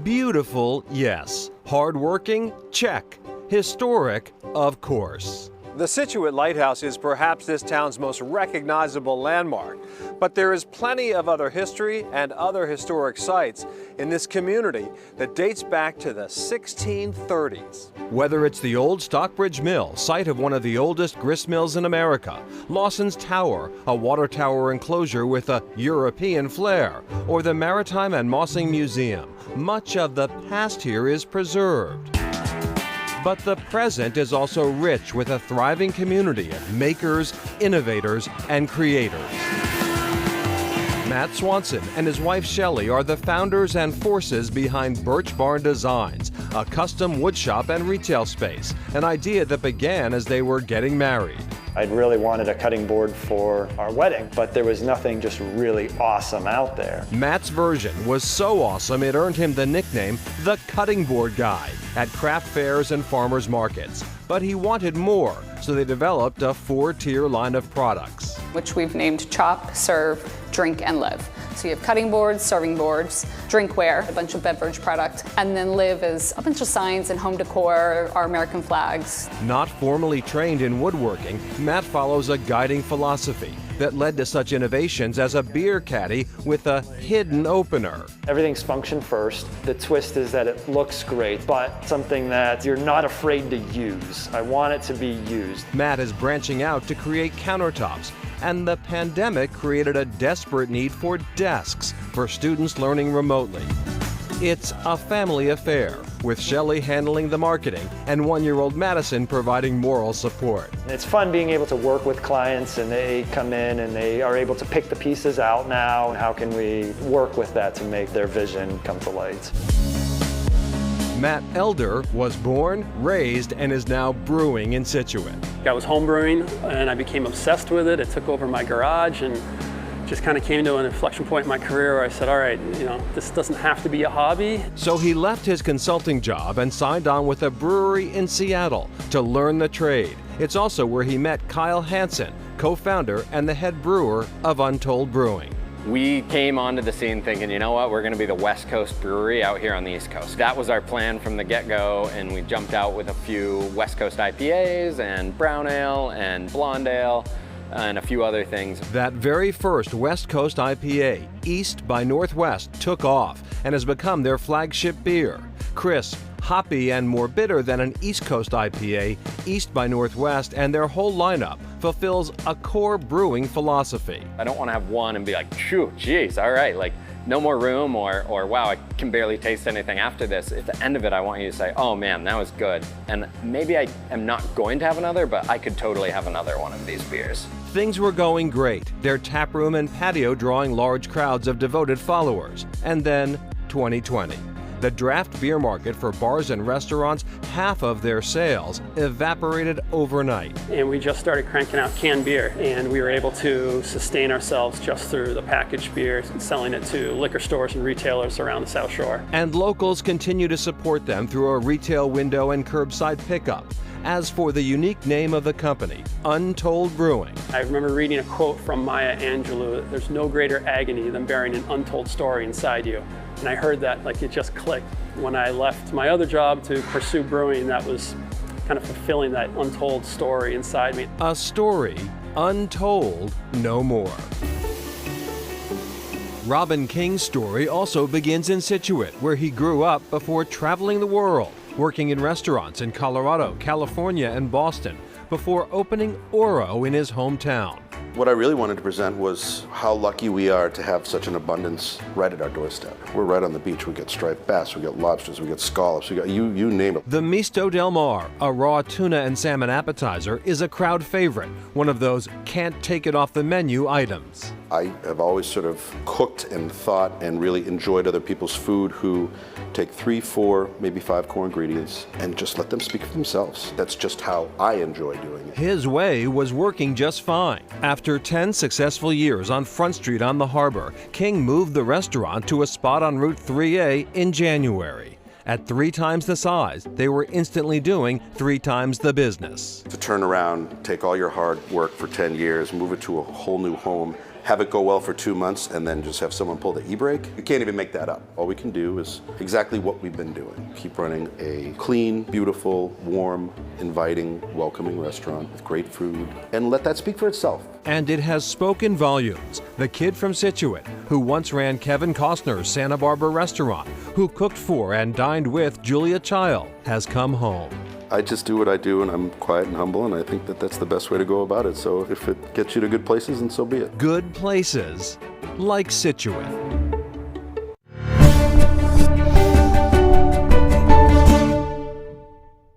Beautiful, yes. Hardworking? Check. Historic? Of course. The Scituate Lighthouse is perhaps this town's most recognizable landmark, but there is plenty of other history and other historic sites in this community that dates back to the 1630s. Whether it's the old Stockbridge Mill, site of one of the oldest grist mills in America, Lawson's Tower, a water tower enclosure with a European flair, or the Maritime and Mossing Museum, much of the past here is preserved. But the present is also rich with a thriving community of makers, innovators, and creators. Matt Swanson and his wife Shelley are the founders and forces behind Birch Barn Designs, a custom woodshop and retail space, an idea that began as they were getting married. I'd really wanted a cutting board for our wedding, but there was nothing just really awesome out there. Matt's version was so awesome it earned him the nickname the Cutting Board Guy at craft fairs and farmers markets. But he wanted more, so they developed a 4-tier line of products, which we've named Chop, Serve, Drink, and Live. So you have cutting boards, serving boards, drinkware, a bunch of beverage product, and then Live is a bunch of signs and home decor, our American flags. Not formally trained in woodworking, Matt follows a guiding philosophy that led to such innovations as a beer caddy with a hidden opener. Everything's function first. The twist is that it looks great, but something that you're not afraid to use. I want it to be used. Matt is branching out to create countertops, and the pandemic created a desperate need for desks for students learning remotely. It's a family affair, with Shelley handling the marketing and 1-year-old Madison providing moral support. It's fun being able to work with clients and they come in and they are able to pick the pieces out now, and how can we work with that to make their vision come to light. Matt Elder was born, raised, and is now brewing in Scituate. I was home brewing and I became obsessed with it. It took over my garage and just kind of came to an inflection point in my career where I said, all right, this doesn't have to be a hobby. So he left his consulting job and signed on with a brewery in Seattle to learn the trade. It's also where he met Kyle Hansen, co-founder and the head brewer of Untold Brewing. We came onto the scene thinking, you know what, we're going to be the West Coast brewery out here on the East Coast. That was our plan from the get-go, and we jumped out with a few West Coast IPAs and brown ale and blonde ale and a few other things. That very first West Coast IPA, East by Northwest, took off and has become their flagship beer. Crisp, hoppy, and more bitter than an East Coast IPA, East by Northwest and their whole lineup fulfills a core brewing philosophy. I don't want to have one and be like, phew, geez, all right, like no more room, or wow, I can barely taste anything after this. At the end of it, I want you to say, oh man, that was good. And maybe I am not going to have another, but I could totally have another one of these beers. Things were going great, their taproom and patio drawing large crowds of devoted followers. And then 2020. The draft beer market for bars and restaurants, half of their sales evaporated overnight. And we just started cranking out canned beer, and we were able to sustain ourselves just through the packaged beer, selling it to liquor stores and retailers around the South Shore. And locals continue to support them through a retail window and curbside pickup. As for the unique name of the company, Untold Brewing. I remember reading a quote from Maya Angelou, there's no greater agony than bearing an untold story inside you. And I heard that like it just clicked. When I left my other job to pursue brewing, that was kind of fulfilling that untold story inside me. A story untold no more. Robin King's story also begins in Scituate, where he grew up before traveling the world, working in restaurants in Colorado, California, and Boston, before opening Oro in his hometown. What I really wanted to present was how lucky we are to have such an abundance right at our doorstep. We're right on the beach. We get striped bass, we get lobsters, we get scallops, we got you name it. The Misto Del Mar, a raw tuna and salmon appetizer, is a crowd favorite, one of those can't take it off the menu items. I have always sort of cooked and thought and really enjoyed other people's food who take 3, 4, maybe 5 core ingredients and just let them speak for themselves. That's just how I enjoy doing it. His way was working just fine. After 10 successful years on Front Street on the harbor, King moved the restaurant to a spot on Route 3A in January. At 3 times the size, they were instantly doing 3 times the business. To turn around, take all your hard work for 10 years, move it to a whole new home, have it go well for 2 months and then just have someone pull the e-brake. You can't even make that up. All we can do is exactly what we've been doing. Keep running a clean, beautiful, warm, inviting, welcoming restaurant with great food, and let that speak for itself. And it has spoken volumes. The kid from Scituate, who once ran Kevin Costner's Santa Barbara restaurant, who cooked for and dined with Julia Child, has come home. I just do what I do, and I'm quiet and humble, and I think that that's the best way to go about it. So if it gets you to good places, then so be it. Good places like Scituate.